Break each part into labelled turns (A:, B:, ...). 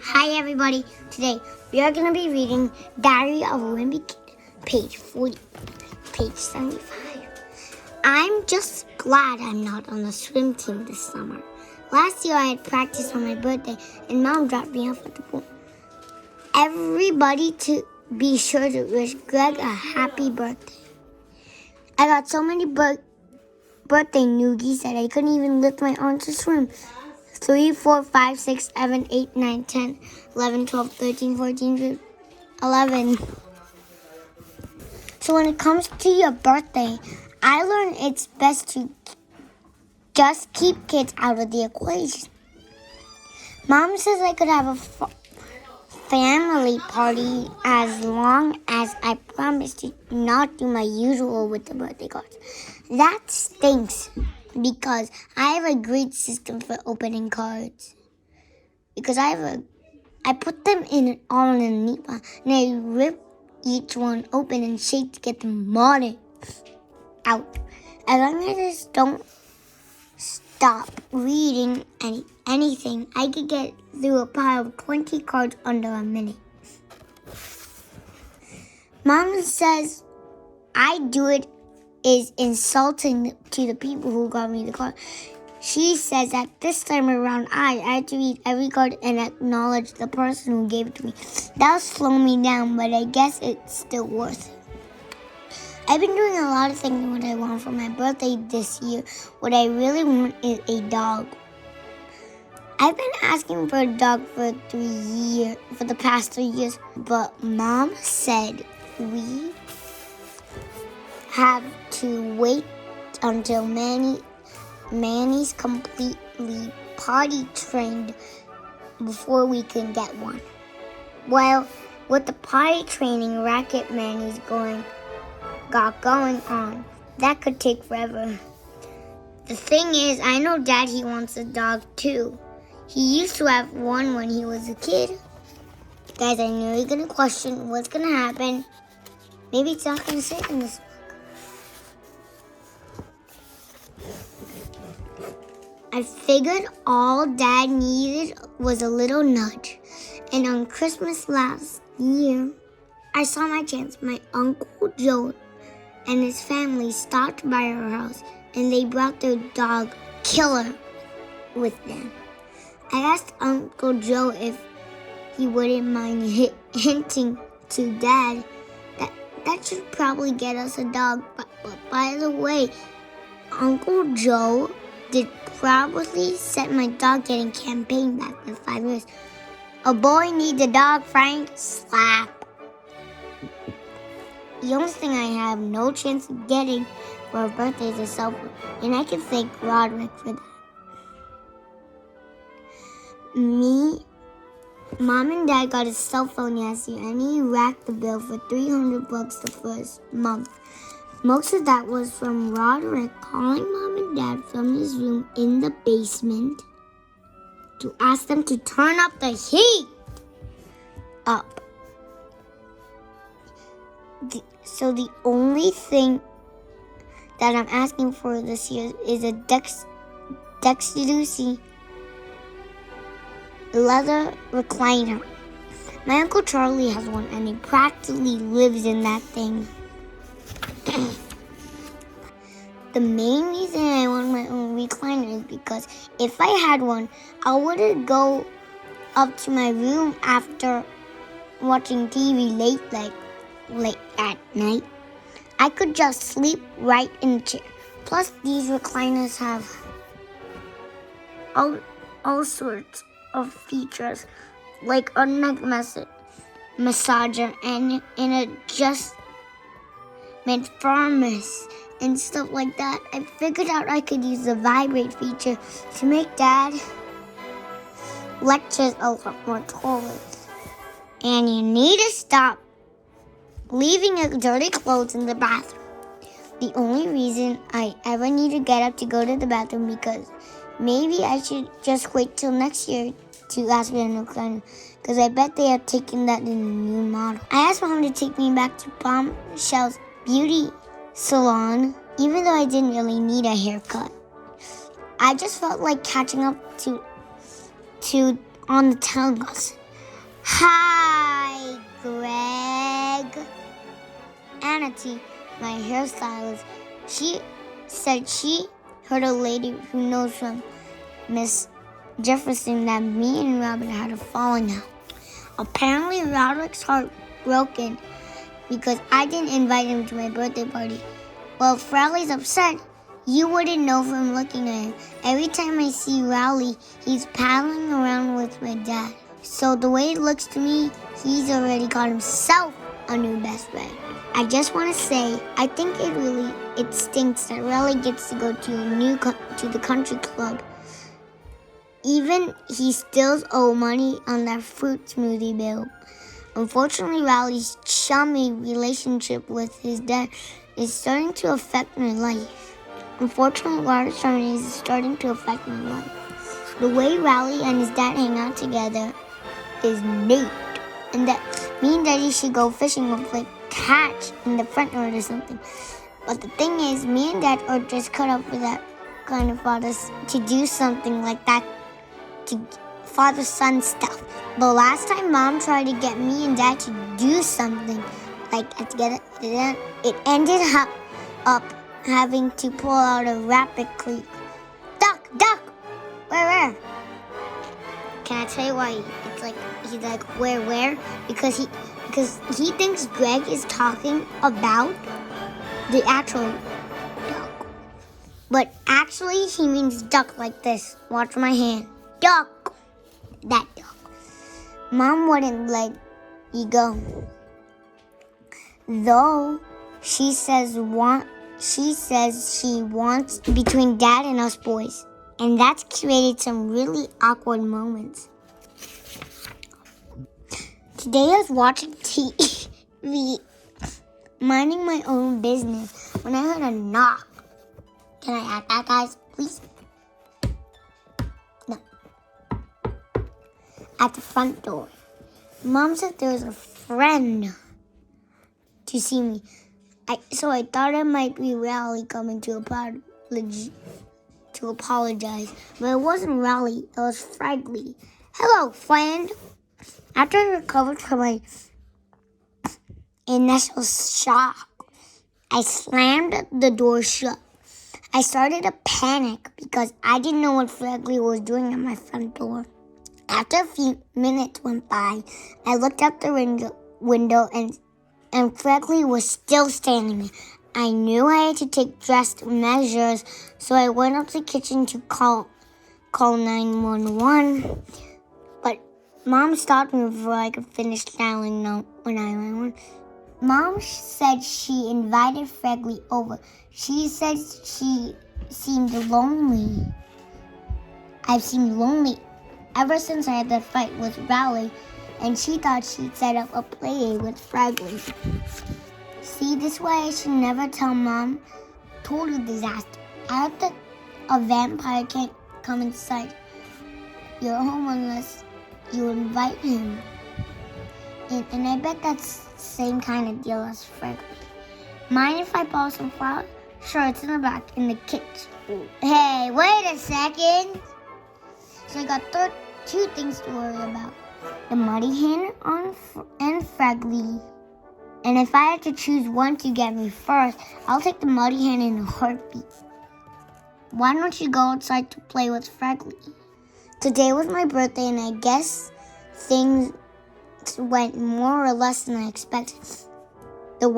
A: Hi everybody, today we are going to be reading Diary of a Wimpy Kid, page 40, page 75. I'm just glad I'm not on the swim team this summer. Last year I had practice on my birthday and Mom dropped me off at the pool. Everybody to be sure to wish Greg a happy birthday. I got so many birthday noogies that I couldn't even lift my arms to swim. 3, 4, 5, 6, 7, 8, 9, 10, 11, 12, 13, 14, 15, 11. So when it comes to your birthday, I learned it's best to just keep kids out of the equation. Mom says I could have a family party as long as I promise to not do my usual with the birthday cards. That stinks. Because I have a great system for opening cards. Because I put them in all in a neat one, and I rip each one open and shake to get the money out. As long as I just don't stop reading anything, I could get through a pile of 20 cards under a minute. Mom says I do it is insulting to the people who got me the card. She says that this time around I had to read every card and acknowledge the person who gave it to me. That'll slow me down, but I guess it's still worth it. I've been doing a lot of thinking what I want for my birthday this year. What I really want is a dog. I've been asking for a dog for the past 3 years, but Mom said we have to wait until Manny's completely potty trained before we can get one. Well, with the potty training racket Manny's got going on, that could take forever. The thing is, I know Dad, he wants a dog too. He used to have one when he was a kid. Guys, I know you're gonna question what's gonna happen. Maybe it's not gonna say in this. I figured all Dad needed was a little nudge. And on Christmas last year, I saw my chance. My Uncle Joe and his family stopped by our house, and they brought their dog, Killer, with them. I asked Uncle Joe if he wouldn't mind hinting to Dad that should probably get us a dog. But by the way, Uncle Joe did probably set my dog getting campaign back for 5 years. A boy needs a dog, Frank. Slap. The only thing I have no chance of getting for a birthday is a cell phone, and I can thank Roderick for that. Mom and Dad got a cell phone yesterday, and he racked the bill for $300 the first month. Most of that was from Roderick calling Mom and Dad from his room in the basement to ask them to turn up the heat up. So the only thing that I'm asking for this year is a Dexter leather recliner. My Uncle Charlie has one, and he practically lives in that thing. The main reason I want my own recliner is because if I had one, I wouldn't go up to my room after watching TV late at night. I could just sleep right in the chair. Plus, these recliners have all sorts of features, like a neck massager and an adjustment firmness and stuff like that. I figured out I could use the vibrate feature to make Dad lectures a lot more taller. And you need to stop leaving your dirty clothes in the bathroom. The only reason I ever need to get up to go to the bathroom because maybe I should just wait till next year to ask for a new recliner, because I bet they are taking that in a new model. I asked Mom to take me back to Bombshell's beauty salon, even though I didn't really need a haircut. I just felt like catching up to on the town bus. Hi, Greg. Anna T, my hairstylist, she said she heard a lady who knows from Miss Jefferson that me and Robin had a falling out. Apparently, Roderick's heart broken because I didn't invite him to my birthday party. Well, if Rowley's upset, you wouldn't know from looking at him. Every time I see Rowley, he's paddling around with my dad. So the way it looks to me, he's already got himself a new best friend. I just want to say, I think it stinks that Rowley gets to go to the country club. Even he still owes money on that fruit smoothie bill. Unfortunately, Rowley's chummy relationship with his dad is starting to affect my life. The way Rowley and his dad hang out together is neat. And that me and Daddy should go fishing or play catch in the front yard or something. But the thing is, me and Dad are just cut up for that kind of fathers to do something like that, to father-son stuff. The last time Mom tried to get me and Dad to do something like that together, it ended up having to pull out a rapid creek. Duck! Where? Can I tell you why he's like, where? Because he thinks Greg is talking about the actual duck. But actually, he means duck like this. Watch my hand. Duck! That duck. Mom wouldn't let you go. Though she says she wants between Dad and us boys. And that's created some really awkward moments. Today I was watching TV, minding my own business, when I heard a knock. Can I add that, guys, please? No. At the front door. Mom said there was a friend to see me. So I thought it might be Rowley coming to apologize. But it wasn't Rowley, it was Fragley. Hello, friend. After I recovered from my initial shock, I slammed the door shut. I started to panic because I didn't know what Fragley was doing at my front door. After a few minutes went by, I looked out the window and Fragley was still standing there. I knew I had to take drastic measures, so I went up to the kitchen to call 911. But Mom stopped me before I could finish dialing 911. Mom said she invited Fragley over. She said she seemed lonely. I've seemed lonely ever since I had that fight with Rowley, and she thought she'd set up a play with Fragley. See, this is why I should never tell Mom. Total disaster. I thought a vampire can't come inside your home unless you invite him. And I bet that's the same kind of deal as Fragley. Mind if I borrow some flour? Sure, it's in the back, in the kitchen. Hey, wait a second. So I got two things to worry about. The muddy hen and Fragley. And if I had to choose one to get me first, I'll take the muddy hen in a heartbeat. Why don't you go outside to play with Fragley? Today was my birthday, and I guess things went more or less than I expected. The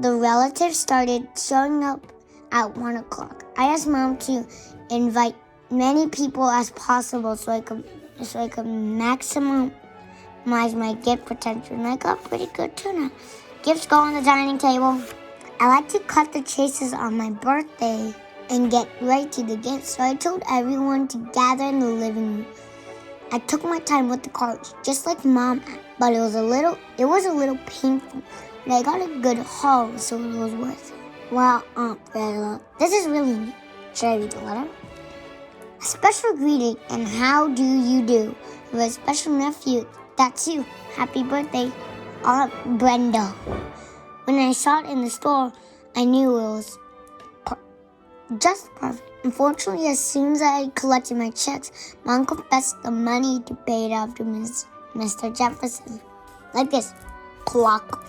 A: relatives started showing up at 1 o'clock. I asked Mom to invite many people as possible so I could maximize my gift potential, and I got pretty good turnout. Gifts go on the dining table. I like to cut the chases on my birthday and get right to the gifts, so I told everyone to gather in the living room. I took my time with the cards, just like Mom, but it was a little painful. But I got a good haul, so it was worth it. Well, this is really neat. Should I read the letter? A special greeting, and how do you do? With a special nephew, that's you. Happy birthday, Aunt Brenda. When I saw it in the store, I knew it was just perfect. Unfortunately, as soon as I collected my checks, Mom confessed the money to pay it off to Miss Mr. Jefferson. Like this. Clock.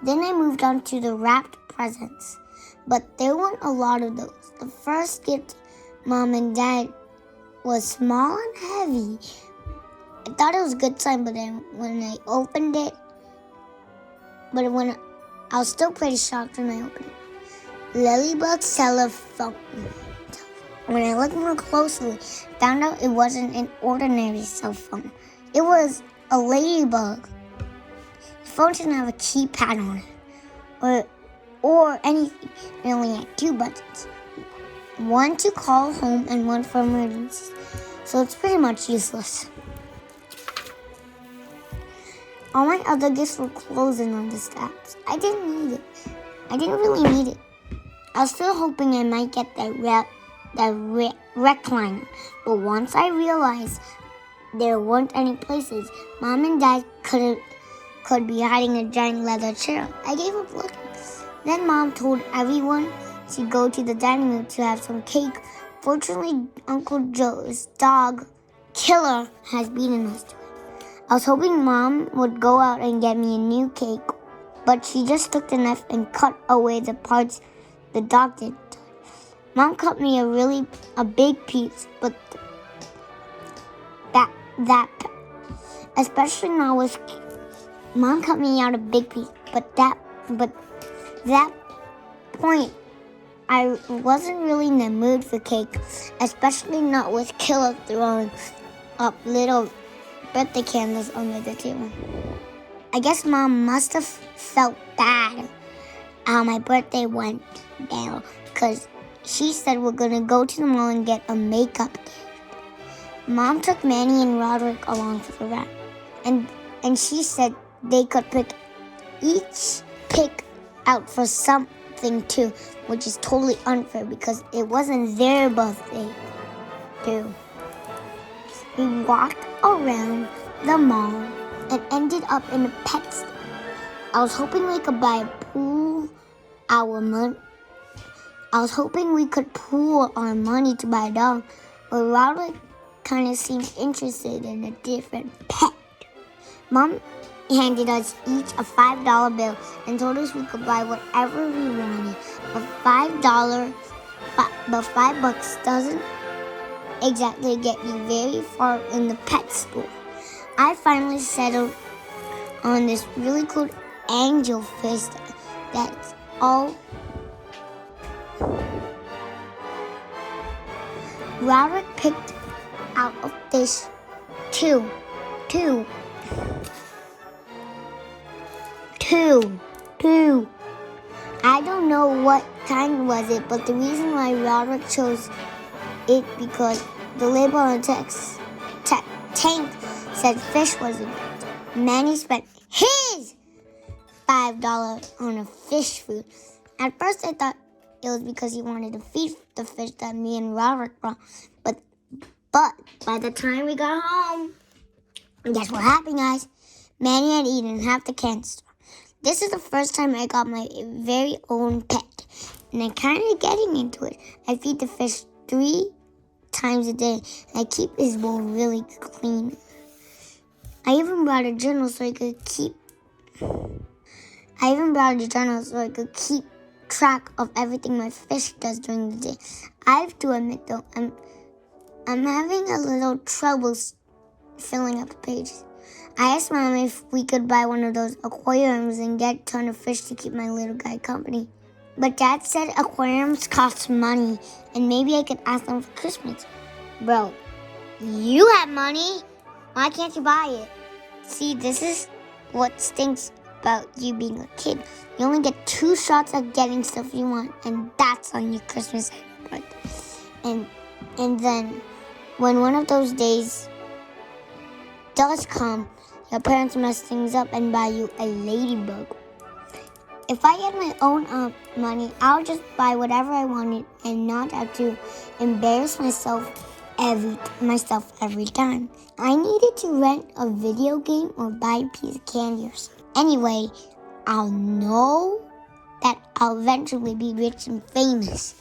A: Then I moved on to the wrapped presents. But there weren't a lot of those. The first gift Mom and Dad was small and heavy. I thought it was a good sign, but then when I opened it, I was still pretty shocked when I opened it. Ladybug telephone. When I looked more closely, found out it wasn't an ordinary cell phone. It was a ladybug. The phone didn't have a keypad on it, or anything. It only had 2 buttons. One to call home and one for emergencies. So it's pretty much useless. All my other gifts were closing on the steps. I didn't need it. I didn't really need it. I was still hoping I might get that recliner. But once I realized there weren't any places, Mom and Dad could be hiding a giant leather chair, I gave up looking. Then Mom told everyone to go to the dining room to have some cake. Fortunately, Uncle Joe's dog, Killer, has beaten us to it. I was hoping Mom would go out and get me a new cake, but she just took the knife and cut away the parts the dog did. Mom cut me a big piece, but especially now was Mom cut me out a big piece, but that point I wasn't really in the mood for cake, especially not with Killer throwing up little birthday candles under the table. I guess Mom must have felt bad how my birthday went down, because she said we're going to go to the mall and get a makeup gift. Mom took Manny and Roderick along for the ride, and she said they could pick out for something too, which is totally unfair because it wasn't their birthday too. We walked around the mall and ended up in a pet store. I was hoping we could pool our money to buy a dog, but Roderick kind of seemed interested in a different pet. Mom handed us each a $5 bill and told us we could buy whatever we wanted. But $5 doesn't exactly get you very far in the pet store. I finally settled on this really cool angelfish that's all. Roderick picked out a fish two. I don't know what kind was it, but the reason why Roderick chose it because the label on the tank said fish wasn't good. Manny spent his $5 on a fish food. At first I thought it was because he wanted to feed the fish that me and Roderick brought. But by the time we got home, guess what happened, guys? Manny had eaten half the canister. This is the first time I got my very own pet, and I'm kind of getting into it. I feed the fish 3 times a day, and I keep his bowl really clean. I even brought a journal so I could keep track of everything my fish does during the day. I have to admit though, I'm having a little trouble filling up the pages. I asked Mom if we could buy one of those aquariums and get a ton of fish to keep my little guy company. But Dad said aquariums cost money and maybe I could ask them for Christmas. Bro, you have money. Why can't you buy it? See, this is what stinks about you being a kid. You only get 2 shots at getting stuff you want, and that's on your Christmas birthday. And then when one of those days does come, your parents mess things up and buy you a ladybug. If I had my own money, I'll just buy whatever I wanted and not have to embarrass myself every time. I needed to rent a video game or buy a piece of candy or something. Anyway, I'll know that I'll eventually be rich and famous.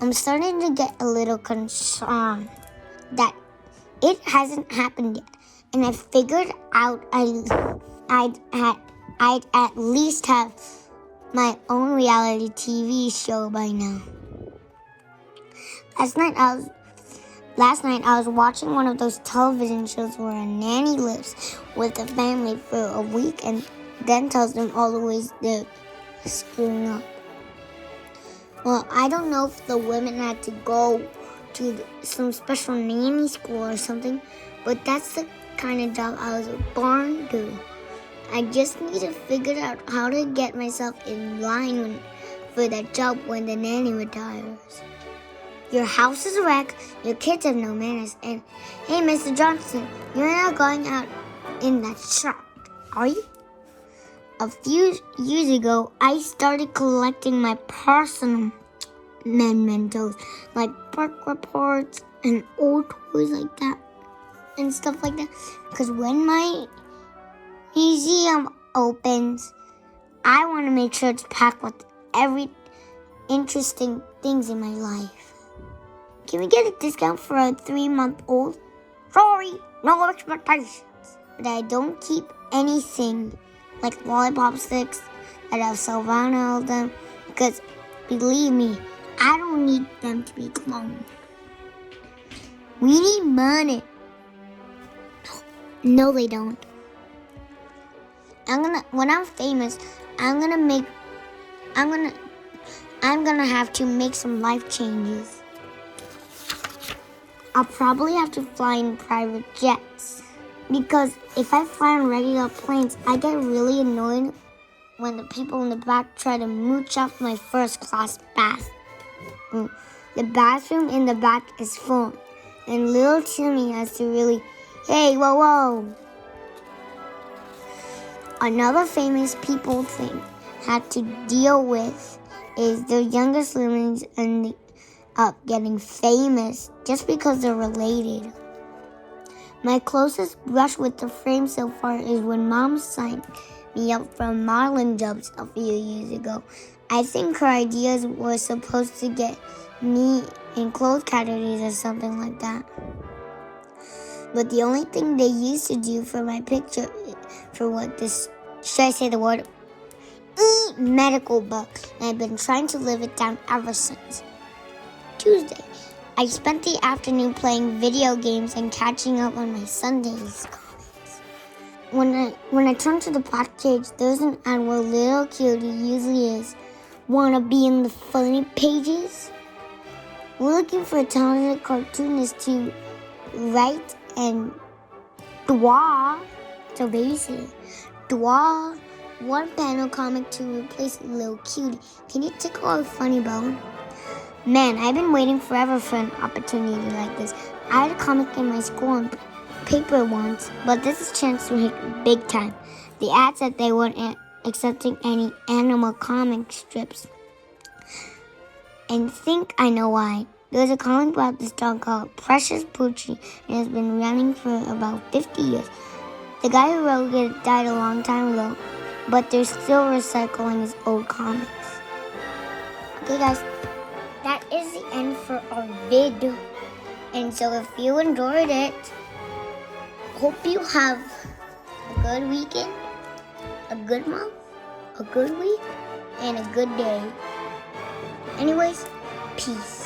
A: I'm starting to get a little concerned that it hasn't happened yet. and I figured out I'd at least have my own reality TV show by now. Last night I was watching one of those television shows where a nanny lives with a family for a week and then tells them all the ways they're screwing up. Well, I don't know if the women had to go to some special nanny school or something, but that's the kind of job I was born to. I just need to figure out how to get myself in line for that job when the nanny retires. Your house is a wreck, your kids have no manners, and hey, Mr. Johnson, you're not going out in that truck, are you? A few years ago, I started collecting my personal mementos, like park reports and old toys like that, and stuff like that, because when my museum opens, I want to make sure it's packed with every interesting things in my life. Can we get a discount for a 3-month-old? Sorry, no expectations. But I don't keep anything like lollipop sticks that have Sylvana on them because, believe me, I don't need them to be cloned. We need money. No, they don't. When I'm famous, I'm gonna have to make some life changes. I'll probably have to fly in private jets. Because if I fly on regular planes, I get really annoyed when the people in the back try to mooch off my first class bath. The bathroom in the back is full, and little Timmy has to really, hey, whoa. Another famous people thing had to deal with is their younger siblings ending up getting famous just because they're related. My closest brush with the frame so far is when Mom signed me up for modeling jobs a few years ago. I think her ideas were supposed to get me in clothes categories or something like that. But the only thing they used to do for my picture, should I say the word? Medical book. And I've been trying to live it down ever since. Tuesday, I spent the afternoon playing video games and catching up on my Sunday's comics. When I turn to the black page, there's an ad where little cutie usually is. Wanna be in the funny pages? We're looking for a talented cartoonist to write and draw. So basically, draw one panel comic to replace little cutie. Can you tickle a funny bone? Man, I've been waiting forever for an opportunity like this. I had a comic in my school on paper once, but this is a chance to hit big time. The ad said they weren't accepting any animal comic strips. And think I know why. There's a comic about this dog called Precious Poochie, and it's been running for about 50 years. The guy who wrote it died a long time ago, but they're still recycling his old comics. Okay, guys. That is the end for our vid. And so if you enjoyed it, hope you have a good weekend, a good month, a good week, and a good day. Anyways, peace.